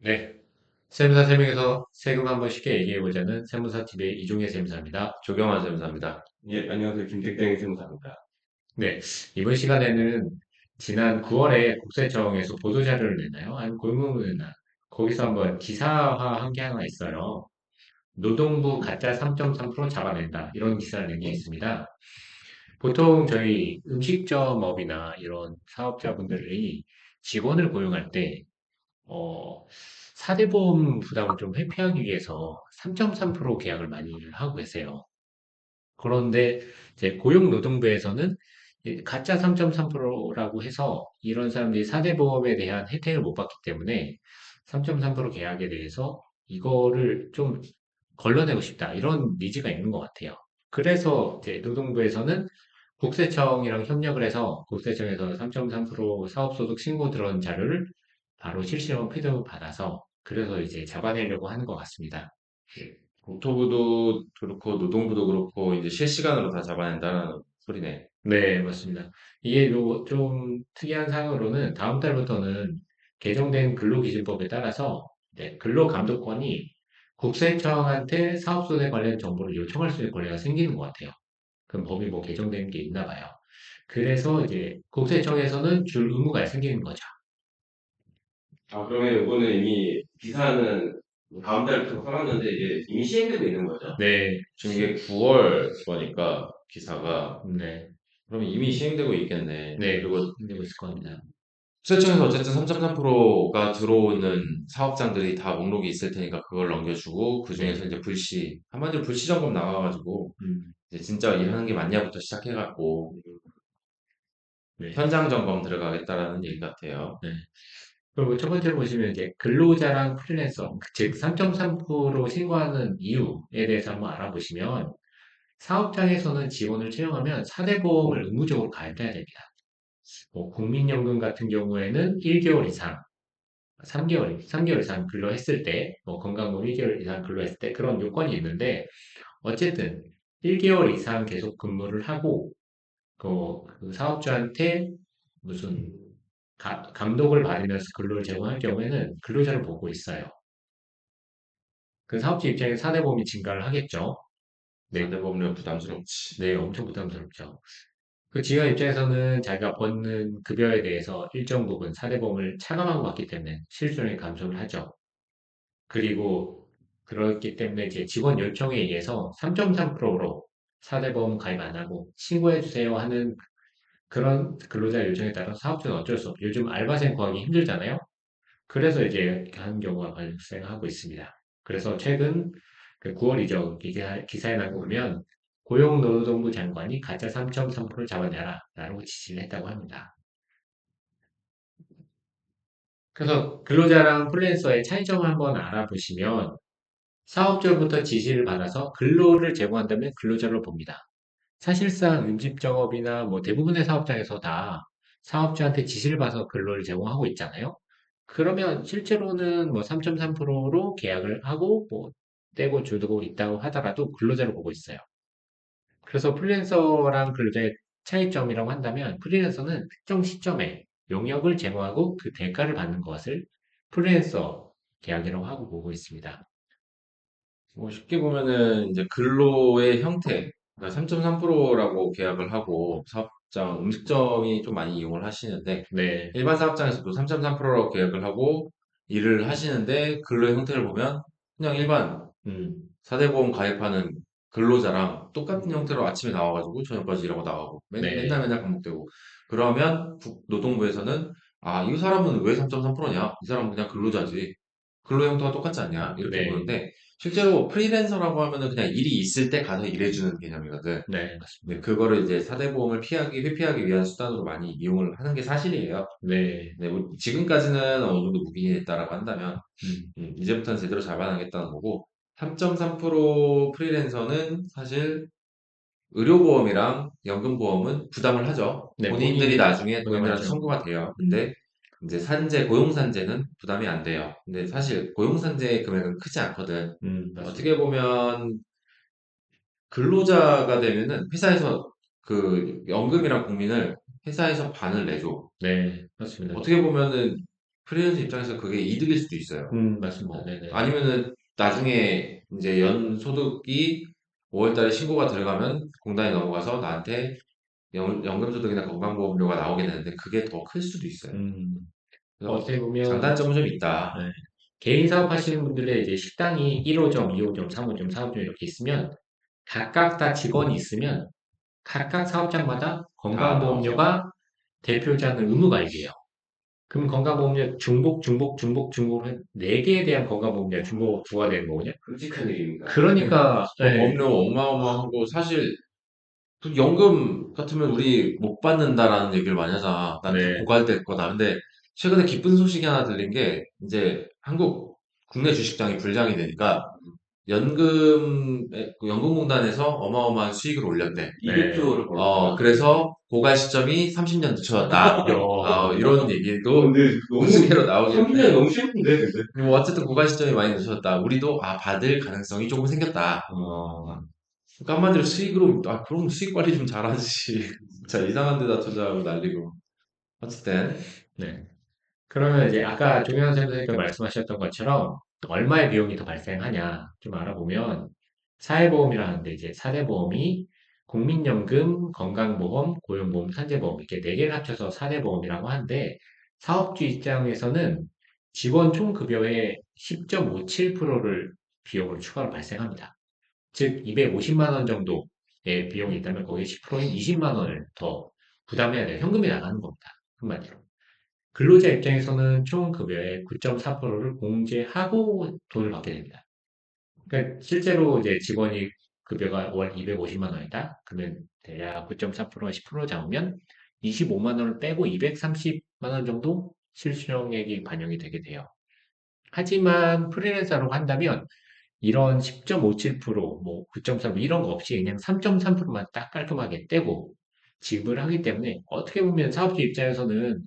네. 세무사 3명에서 세금 한번 쉽게 얘기해보자는 세무사 TV의 이종의 세무사입니다. 조경환 세무사입니다. 예, 안녕하세요. 김택땡 세무사입니다. 네. 이번 시간에는 지난 9월에 국세청에서 보도자료를 냈나요? 아니면 고용노동부를 냈나? 거기서 한번 기사화한 게 하나 있어요. 노동부 가짜 3.3% 잡아낸다. 이런 기사를 낸 게 있습니다. 보통 저희 음식점업이나 이런 사업자분들이 직원을 고용할 때 사대보험 부담을 좀 회피하기 위해서 3.3% 계약을 많이 하고 계세요. 그런데 이제 고용노동부에서는 가짜 3.3%라고 해서 이런 사람들이 사대보험에 대한 혜택을 못 받기 때문에 3.3% 계약에 대해서 이거를 좀 걸러내고 싶다. 이런 니즈가 있는 것 같아요. 그래서 이제 노동부에서는 국세청이랑 협력을 해서 국세청에서 3.3% 사업소득 신고 들어온 자료를 바로 실시간 피드백 받아서 그래서 이제 잡아내려고 하는 것 같습니다. 국토부도 그렇고 노동부도 그렇고 이제 실시간으로 다 잡아낸다는 소리네. 네, 맞습니다. 이게 좀 특이한 사항으로는 다음 달부터는 개정된 근로기준법에 따라서 근로감독관이 국세청한테 사업소득에 관련 정보를 요청할 수 있는 권리가 생기는 것 같아요. 그럼 법이 뭐 개정된 게 있나 봐요. 그래서 이제 국세청에서는 줄 의무가 생기는 거죠. 그러면 이거는 이미 기사는 다음 달부터 써놨는데 이게 이미 시행되고 있는 거죠? 네, 지금 이게 9월 거니까 기사가 네, 그러면 이미 시행되고 있겠네. 네, 그리고 되고 있을 겁니다. 국세청에서 어쨌든 3.3%가 들어오는 사업장들이 다 목록이 있을 테니까 그걸 넘겨주고 그 네, 중에서 이제 불시 한마디로 불시 점검 나와가지고 음, 이제 진짜 일하는 게 맞냐부터 시작해갖고 네, 현장 점검 들어가겠다라는 얘기 같아요. 네. 그리고 첫 번째로 보시면 이제 근로자랑 프리랜서, 즉 3.3% 신고하는 이유에 대해서 한번 알아보시면 사업장에서는 직원을 채용하면 사대보험을 의무적으로 가입해야 됩니다. 뭐 국민연금 같은 경우에는 1개월 이상, 3개월 이상 근로했을 때, 뭐 건강보험 1개월 이상 근로했을 때 그런 요건이 있는데 어쨌든 1개월 이상 계속 근무를 하고 그 사업주한테 무슨 감독을 받으면서 근로를 제공할 경우에는 근로자를 보고 있어요. 그 사업주 입장에서 사대보험이 증가를 하겠죠. 네, 사대보험료 부담스럽지. 네, 엄청 부담스럽죠. 그 직원 입장에서는 자기가 받는 급여에 대해서 일정 부분 사대보험을 차감하고 받기 때문에 실손이 감소를 하죠. 그리고 그렇기 때문에 이제 직원 요청에 의해서 3.3%로 사대보험 가입 안 하고 신고해 주세요 하는 그런 근로자 요청에 따라 사업주는 어쩔 수 없고 요즘 알바생 구하기 힘들잖아요. 그래서 이제 이렇게 하는 경우가 발생하고 있습니다. 그래서 최근 그 9월이죠. 기사에 나온 거 보면 고용노동부 장관이 가짜 3.3%를 잡아내라 라고 지시를 했다고 합니다. 그래서 근로자랑 프리랜서의 차이점을 한번 알아보시면 사업주로부터 지시를 받아서 근로를 제공한다면 근로자로 봅니다. 사실상 음식점업이나 뭐 대부분의 사업장에서 다 사업주한테 지시를 받아서 근로를 제공하고 있잖아요. 그러면 실제로는 뭐 3.3%로 계약을 하고 뭐 떼고 주고 있다고 하더라도 근로자로 보고 있어요. 그래서 프리랜서랑 근로자의 차이점이라고 한다면 프리랜서는 특정 시점에 용역을 제공하고 그 대가를 받는 것을 프리랜서 계약이라고 하고 보고 있습니다. 뭐 쉽게 보면은 이제 근로의 형태, 그러니까 3.3%라고 계약을 하고 사업장, 음식점이 좀 많이 이용을 하시는데 네, 일반 사업장에서도 3.3%라고 계약을 하고 일을 하시는데 근로의 형태를 보면 그냥 일반 음, 사대보험 가입하는 근로자랑 똑같은 형태로 아침에 나와가지고 저녁까지 일하고 나가고 맨날 네, 맨날 반복되고 그러면 노동부에서는 아, 이 사람은 왜 3.3%냐? 이 사람은 그냥 근로자지. 근로 형태가 똑같지 않냐? 이렇게 네, 보는데 실제로 프리랜서라고 하면은 그냥 일이 있을 때 가서 일해주는 개념이거든. 네, 근데 맞습니다. 그거를 이제 사대보험을 회피하기 위한 수단으로 많이 이용을 하는 게 사실이에요. 네, 네, 뭐 지금까지는 어느 정도 묵인이 됐다라고 한다면 음, 이제부터는 제대로 잡아나겠다는 거고 3.3% 프리랜서는 사실 의료보험이랑 연금보험은 부담을 하죠. 네, 본인들이 본인이 나중에 본인들한테 부담하죠. 청구가 돼요. 근데 이제 고용산재는 부담이 안 돼요. 근데 사실 고용산재 금액은 크지 않거든. 맞습니다. 어떻게 보면 근로자가 되면은 회사에서 그 연금이랑 국민을 회사에서 반을 내줘. 네, 맞습니다. 어떻게 보면은 프리랜서 입장에서 그게 이득일 수도 있어요. 맞습니다. 네네. 아니면은 나중에 이제 연 소득이 5월 달에 신고가 들어가면 공단에 넘어가서 나한테 연금소득이나 건강보험료가 나오게 되는데 그게 더 클 수도 있어요. 음, 그래서 어떻게 보면, 장단점은 좀 있다. 네. 개인 사업하시는 분들의 이제 식당이 1호점, 2호점, 3호점, 4호점 이렇게 있으면 각각 다 직원이 있으면 각각 사업장마다 다 나오죠. 건강보험료가 대표지 않는 의무가입이에요. 그럼 건강보험료 중복, 네 개에 대한 건강보험료 중복 부과되는 거거든요. 끔찍한 일입니다. 그러니까, 네, 법료 어마어마하고 사실 그 연금 같으면 우리 못 받는다라는 얘기를 많이 하잖아. 난 다 네, 고갈될 거다. 근데 최근에 기쁜 소식이 하나 들린 게 이제 한국 국내 주식장이 불장이 되니까 그 연금공단에서 어마어마한 수익을 올렸대. 네. 200조를 벌었다고. 그래서 고갈 시점이 30년 늦춰졌다. 이런 얘기도 근데 너무 우스개로 나오겠네. 30년 너무 싫은데 근데. 뭐 어쨌든 고갈 시점이 많이 늦춰졌다. 우리도 받을 가능성이 조금 생겼다. 어, 그러니까 한마디로 수익으로 그럼 수익 관리 좀 잘하지. 자 이상한 데다 투자하고 난리고. 어쨌든 네. 그러면 이제 아까 종현 선생님께서 말씀하셨던 것처럼 얼마의 비용이 더 발생하냐 좀 알아보면 사회보험이라는데 이제 사대보험이 국민연금, 건강보험, 고용보험, 산재보험 이렇게 네 개를 합쳐서 사대보험이라고 하는데 사업주 입장에서는 직원 총급여의 10.57%를 비용으로 추가로 발생합니다. 즉 250만 원 정도의 비용이 있다면 거기에 10%인 20만 원을 더 부담해야 돼요. 현금이 나가는 겁니다. 한마디로. 근로자 입장에서는 총 급여의 9.4%를 공제하고 돈을 받게 됩니다. 그러니까 실제로 이제 직원이 급여가 월 250만 원이다. 그러면 대략 9.4%가 10% 잡으면 25만 원을 빼고 230만 원 정도 실수령액이 반영이 되게 돼요. 하지만 프리랜서로 한다면 이런 10.57%, 뭐 9.3 이런 거 없이 그냥 3.3%만 딱 깔끔하게 떼고 지급을 하기 때문에 어떻게 보면 사업주 입장에서는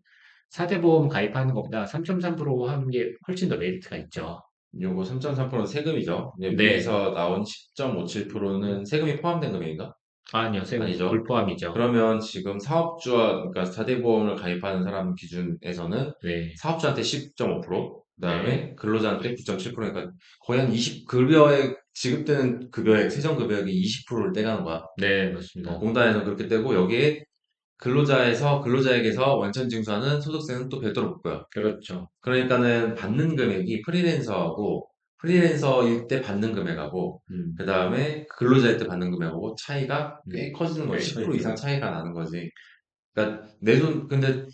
사대보험 가입하는 것보다 3.3% 하는 게 훨씬 더 메리트가 있죠. 요거 3.3%는 세금이죠. 이제 네. 위에서 나온 10.57%는 세금이 포함된 금액인가? 아니요, 세금 아니죠. 불포함이죠. 그러면 지금 사업주와 그러니까 4대 보험을 가입하는 사람 기준에서는 네. 사업주한테 10.5%, 네. 그다음에 근로자한테 9.7%니까 거의 한 20, 급여액 지급되는 급여액 세전 급여액이 20%를 떼가는 거야. 네, 맞습니다. 공단에서 그렇게 떼고 여기에 근로자에게서 원천 징수하는 소득세는 또 별도로 붙고요. 그렇죠. 그러니까는 받는 금액이 프리랜서일 때 받는 금액하고 음, 그 다음에 근로자일 때 받는 금액하고 차이가 꽤 커지는 거지. 꽤 10% 이상 커지죠. 차이가 나는 거지. 그러니까 근데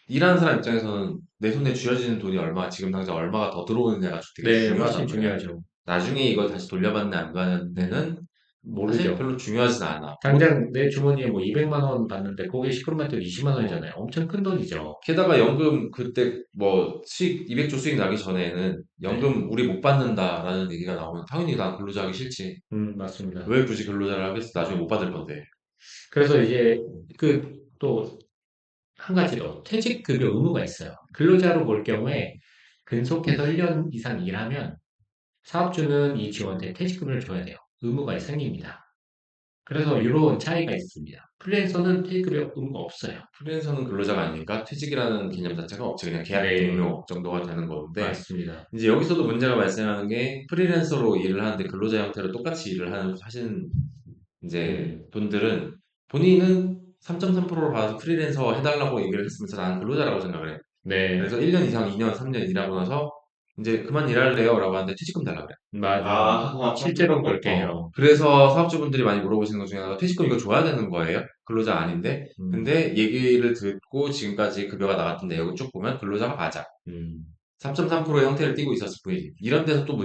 일하는 사람 입장에서는 내 손에 쥐어지는 돈이 지금 당장 얼마가 더 들어오느냐가 되게 네, 훨씬 중요하단 말이야. 중요하죠. 나중에 이걸 다시 돌려받는 안 받는 사실 모르죠. 별로 중요하진 않아. 당장 내 주머니에 뭐 200만 원 받는데 거기에 10%만 떼도 20만 어, 원이잖아요. 엄청 큰 돈이죠. 게다가 연금 그때 뭐 수익 200조 수익 나기 전에는 네. 연금 우리 못 받는다라는 얘기가 나오면 당연히 난 근로자 하기 싫지. 맞습니다. 왜 굳이 근로자를 하겠어? 나중에 못 받을 건데. 그래서 이제 또 한 가지 더 퇴직급여 의무가 있어요. 근로자로 볼 경우에 근속해서 1년 이상 일하면 사업주는 이 직원한테 퇴직금을 줘야 돼요. 의무가 생깁니다. 그래서 이런 차이가 있습니다. 프리랜서는 퇴직급여 의무가 없어요. 프리랜서는 근로자가 아니니까 퇴직이라는 개념 자체가 없지. 그냥 계약 네, 동료 정도가 되는 건데 맞습니다. 이제 여기서도 문제가 발생하는 게 프리랜서로 일을 하는데 근로자 형태로 똑같이 하시는 이제 음, 분들은 본인은 3.3%를 받아서 프리랜서 해달라고 얘기를 했으면서 나는 근로자라고 생각을 해. 네, 그래서 1년 이상, 2년, 3년 일하고 나서 이제 그만 일할래요? 라고 하는데 퇴직금 달라 그래. 맞아요. 아, 실제로 그렇게 해요. 그래서 사업주분들이 많이 물어보시는 것 중에 하나가 퇴직금 이거 줘야 되는 거예요? 근로자 아닌데? 음, 근데 얘기를 듣고 지금까지 급여가 나갔던 내역을 쭉 보면 근로자가 맞아. 음, 3.3%의 형태를 띠고 있었을 뿐이지. 이런 데서 또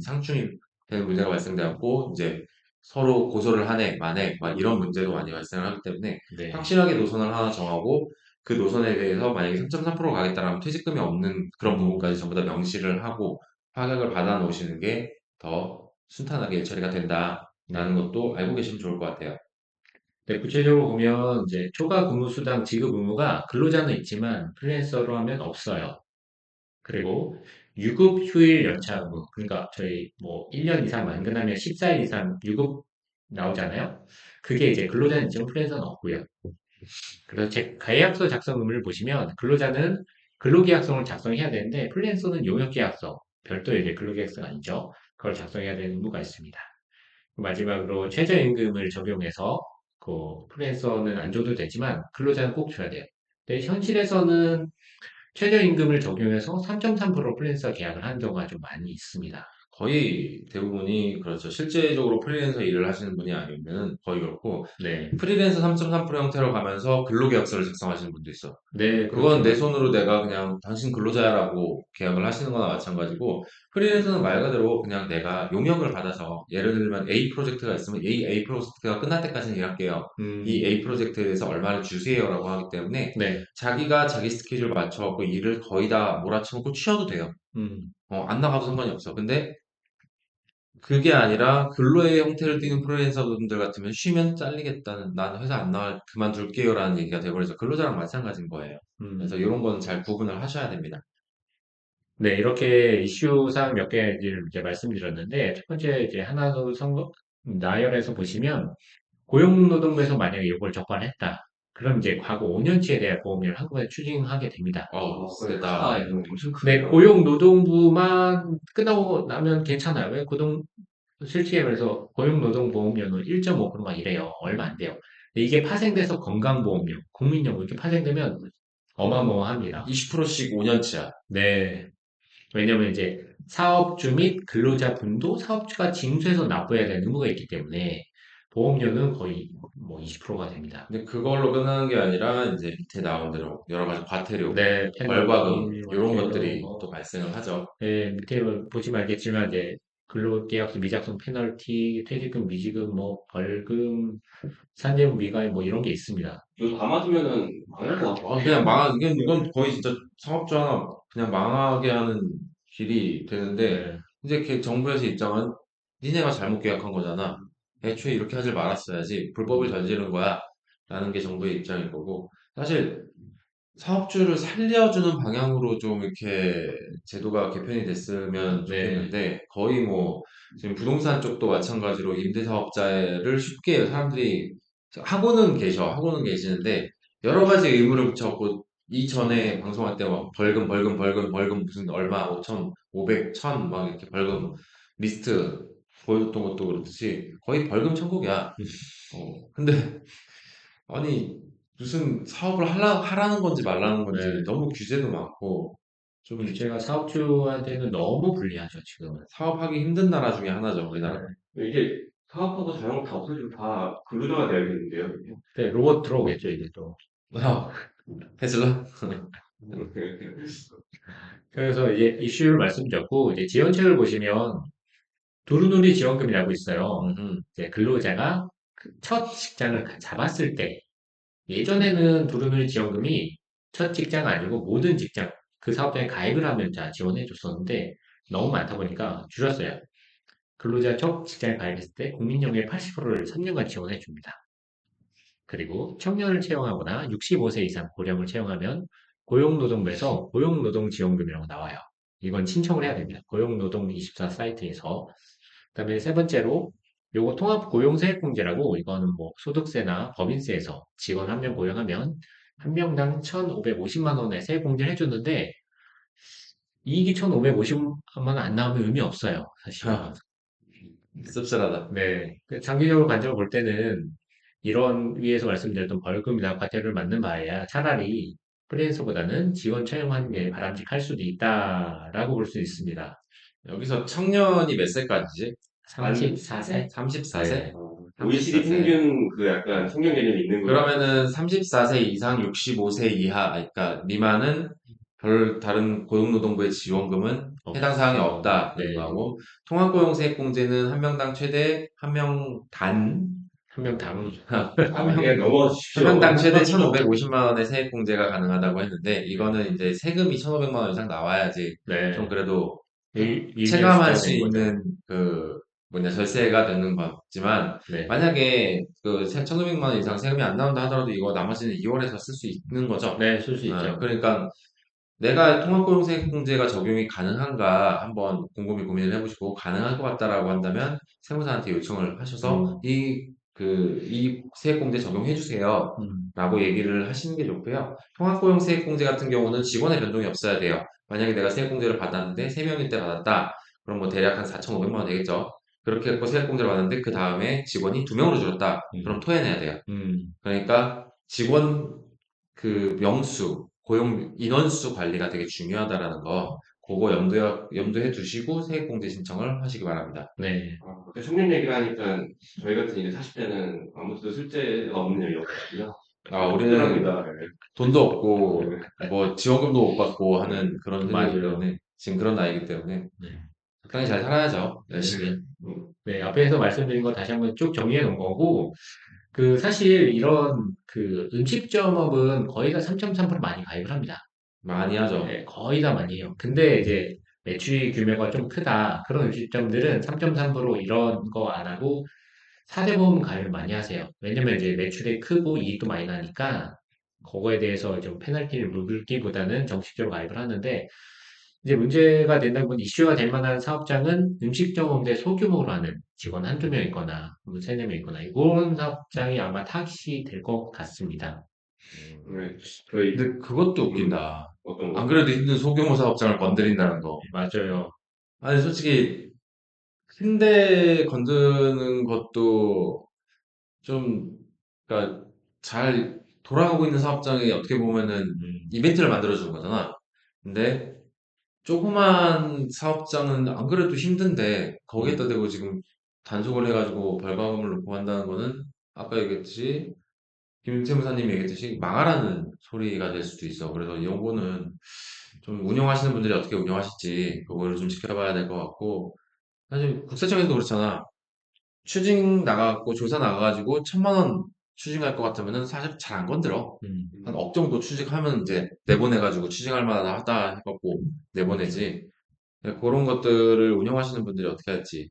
상충이 되는 문제가 발생되었고, 이제 서로 고소를 하네, 마네, 막 이런 문제도 많이 발생을 하기 때문에 네, 확실하게 노선을 하나 정하고 그 노선에 대해서 만약에 3.3% 가겠다라면 퇴직금이 없는 그런 부분까지 전부 다 명시를 하고 파악을 받아 놓으시는 게 더 순탄하게 일처리가 된다라는 네. 것도 알고 계시면 좋을 것 같아요. 네, 구체적으로 보면 이제 초과 근무수당 지급 의무가 근로자는 있지만 프리랜서로 하면 없어요. 그리고 유급 휴일 연차 의무, 그러니까 저희 뭐 1년 이상 만기하면 14일 이상 유급 나오잖아요. 그게 이제 근로자는 있지만 프리랜서는 없고요. 그래서 제 계약서 작성 의무를 보시면 근로자는 근로계약서를 작성해야 되는데 프리랜서는 용역계약서, 별도의 이제 근로계약서가 아니죠. 그걸 작성해야 되는 의무가 있습니다. 마지막으로 최저임금을 적용해서 프리랜서는 안 줘도 되지만 근로자는 꼭 줘야 돼요. 근데 현실에서는 최저임금을 적용해서 3.3% 프리랜서 계약을 하는 경우가 좀 많이 있습니다. 거의 대부분이 그렇죠. 실제적으로 프리랜서 일을 하시는 분이 아니면 거의 그렇고 네, 프리랜서 3.3% 형태로 가면서 근로계약서를 작성하시는 분도 있어. 네, 그건 내 그렇죠. 손으로 내가 그냥 당신 근로자라고 계약을 하시는 거나 마찬가지고 프리랜서는 말 그대로 그냥 내가 용역을 받아서 예를 들면 A 프로젝트가 있으면 A 프로젝트가 끝날 때까지는 일할게요. 이 음, A 프로젝트에 대해서 얼마를 주세요라고 하기 때문에 네, 자기가 자기 스케줄 맞춰갖고 일을 거의 다 몰아쳐놓고 쉬어도 돼요. 음, 안 나가도 상관이 없어. 근데 그게 아니라 근로의 형태를 띠는 프리랜서분들 같으면 쉬면 잘리겠다는 난 회사 안 나갈 그만둘게요라는 얘기가 돼버려서 근로자랑 마찬가지인 거예요. 그래서 음. 이런 거는 잘 구분을 하셔야 됩니다. 네, 이렇게 이슈사항 몇 개를 이제 말씀드렸는데, 첫 번째 이제 하나도 나열해서 보시면, 고용노동부에서 만약에 이걸 적발했다. 그럼 이제 과거 5년치에 대한 보험료를 한꺼번에 추징하게 됩니다. 세다. 이건 엄청 네, 크네요. 고용노동부만 끝나고 나면 괜찮아요. 왜 실질에 그래서 고용노동보험료는 1.5%만 이래요. 얼마 안 돼요. 근데 이게 파생돼서 건강보험료, 국민연금 이렇게 파생되면 어마어마합니다. 20%씩 5년치야. 네. 왜냐면 이제 사업주 및 근로자분도 사업주가 징수해서 납부해야 되는 의무가 있기 때문에 보험료는 거의 뭐 20%가 됩니다. 근데 그걸로 끝나는 게 아니라 이제 밑에 나온 대로 여러 가지 과태료, 네, 벌과금 페널티, 이런 테러, 것들이 또 발생을 하죠. 네, 밑에 보시면 알겠지만 이제 근로계약서 미작성 페널티, 퇴직금, 미지급, 뭐 벌금, 산재무 미가입 뭐 이런 게 있습니다. 이거 다 맞으면은 망할 것 같아. 그냥 이건 거의 진짜 사업주 하나 그냥 망하게 하는 길이 되는데, 네, 이제 정부에서 입장은 니네가 잘못 계약한 거잖아. 애초에 이렇게 하질 말았어야지. 불법을 음, 저지른 거야. 라는 게 정부의 입장인 거고. 사실 사업주를 살려주는 방향으로 좀 이렇게 제도가 개편이 됐으면 네, 좋겠는데, 거의 뭐, 지금 부동산 쪽도 마찬가지로 임대사업자를 쉽게 사람들이 하고는 계시는데, 여러 가지 의무를 붙여갖고, 이전에 방송할 때 막 벌금 무슨 얼마, 5천, 500, 1000, 막 이렇게 벌금 리스트 보여줬던 것도 그렇듯이 거의 벌금 천국이야. 근데 아니, 무슨 사업을 하라는 건지 말라는 건지 네. 너무 규제도 많고, 좀 규제가 사업주한테는 너무 불리하죠, 지금은. 사업하기 힘든 나라 중에 하나죠, 네. 우리나라가. 이게 사업하고 자영업 다 없어지고 다 근로자가 돼야겠는데요. 이게. 네, 로봇 들어오겠죠, 이제 또. 아, 테슬라? 그래서 이제 이슈를 말씀드렸고, 이제 지원책을 보시면 두루누리 지원금이라고 있어요. 음흠. 이제 근로자가 그첫 직장을 잡았을 때, 예전에는 두루누리 지원금이 첫 직장 아니고 모든 직장, 그 사업장에 가입을 하면 다 지원해 줬었는데, 너무 많다 보니까 줄였어요. 근로자 첫 직장에 가입했을 때 국민연금의 80%를 3년간 지원해 줍니다. 그리고 청년을 채용하거나 65세 이상 고령을 채용하면 고용노동부에서 고용노동지원금이라고 나와요. 이건 신청을 해야 됩니다. 고용노동24 사이트에서. 그다음에 세 번째로 요거 통합고용세액공제라고 이거는 뭐 소득세나 법인세에서 직원 한 명 고용하면 한 명당 1,550만 원의 세액공제를 해주는데 이익이 1,550만 원 안 나오면 의미 없어요. 사실. 하, 씁쓸하다. 네. 장기적으로 관점을 볼 때는 이런 위에서 말씀드렸던 벌금이나 과태료를 맞는 바에야 차라리 프리랜서보다는 직원 채용하는 게 바람직할 수도 있다라고 볼 수 있습니다. 여기서 청년이 몇 세까지지? 34세? 34세? 네. OECD 34세. 평균 그 약간 청년 개념이 있는 거예요. 그러면은 34세 이상 65세 이하, 그러니까 미만은 별 다른 고용노동부의 지원금은 해당 사항이 없죠. 없다. 네. 이런 거하고, 통합고용세액공제는 한 명당 최대 한 명단 한 명 당. 한 그냥 명, 한 넘어주십시오. 명당 최대 1,550만 원의 세액공제가 가능하다고 했는데, 이거는 이제 세금이 1,500만 원 이상 나와야지 좀 네. 그래도 체감할 일면식자가 수 된 거죠. 있는 절세가 되는 거지만, 네. 만약에 1,500만 원 이상 세금이 안 나온다 하더라도 이거 나머지는 2월에서 쓸 수 있는 거죠. 네, 쓸 수 있죠. 그러니까 내가 통합고용세액공제가 적용이 가능한가 한번 곰곰이 고민을 해보시고 가능할 것 같다라고 한다면 세무사한테 요청을 하셔서 음, 이 세액공제 적용해 주세요. 라고 얘기를 하시는 게 좋고요. 통합고용 세액공제 같은 경우는 직원의 변동이 없어야 돼요. 만약에 내가 세액공제를 받았는데 3명일 때 받았다. 그럼 뭐 대략 한 4,500만 원 되겠죠. 그렇게 했고 세액공제를 받았는데 그 다음에 직원이 2명으로 줄었다. 그럼 토해내야 돼요. 그러니까 직원 그 명수, 고용 인원수 관리가 되게 중요하다라는 거, 그거 염두해 두시고 세액공제 신청을 하시기 바랍니다. 네. 그때 청년 얘기를 하니까 저희 같은 이제 40대는 아무것도 쓸데가 없는 일이었거든요. 우리는 합니다. 돈도 없고, 뭐, 지원금도 못 받고 하는 그런 세대이기 맞아요. 때문에, 지금 그런 나이기 때문에, 네. 적당히 잘 살아야죠. 열심히. 네, 앞에서 말씀드린 거 다시 한번 쭉 정리해 놓은 거고, 사실 이런 음식점업은 거의 다 3.3% 많이 가입을 합니다. 많이 하죠. 네, 거의 다 많이 해요. 근데 이제 매출 규모가 좀 크다. 그런 음식점들은 3.3% 이런 거 안 하고 4대 보험 가입을 많이 하세요. 왜냐면 이제 매출이 크고 이익도 많이 나니까 그거에 대해서 좀 페널티를 물기보다는 정식적으로 가입을 하는데 이제 문제가 된다는 건 이슈가 될 만한 사업장은 음식점업대 소규모로 하는 직원 한두 명 있거나 뭐 세네 명 있거나 이런 사업장이 아마 타깃이 될 것 같습니다. 네, 저희 근데 그것도 웃긴다. 어떤 안 거? 그래도 힘든 소규모 사업장을 건드린다는 거. 맞아요. 아니, 솔직히, 큰데 건드는 것도 좀, 그러니까, 잘 돌아가고 있는 사업장이 어떻게 보면은 이벤트를 만들어주는 거잖아. 근데, 조그만 사업장은 안 그래도 힘든데 거기에다 대고 지금 단속을 해가지고 벌금을 놓고 한다는 거는 아까 얘기했듯이 김세무사님이 얘기했듯이 망하라는 소리가 될 수도 있어. 그래서 이런 거는 좀 운영하시는 분들이 어떻게 운영하실지 그거를 좀 지켜봐야 될 것 같고 사실 국세청에서도 그렇잖아. 추징 나가고 조사 나가가지고 1,000만 원 추징할 것 같으면은 사실 잘 안 건드려. 한 억 정도 추징하면 이제 내보내가지고 추징할 만하다 해갖고 내보내지. 네, 그런 것들을 운영하시는 분들이 어떻게 할지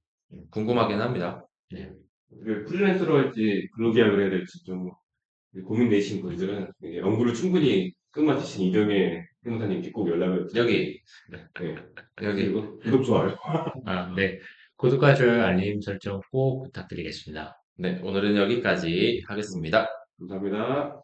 궁금하긴 합니다. 네. 프리랜서로 할지 근로계약을 해야 될지 좀 고민되신 분들은 이제 연구를 충분히 끝마치신 이경혜 변호사님께 꼭 연락을 여기, 네. 여기. 그리고 구독, 좋아요. 네. 구독과 좋아요, 알림 설정 꼭 부탁드리겠습니다. 네, 오늘은 여기까지 하겠습니다. 감사합니다.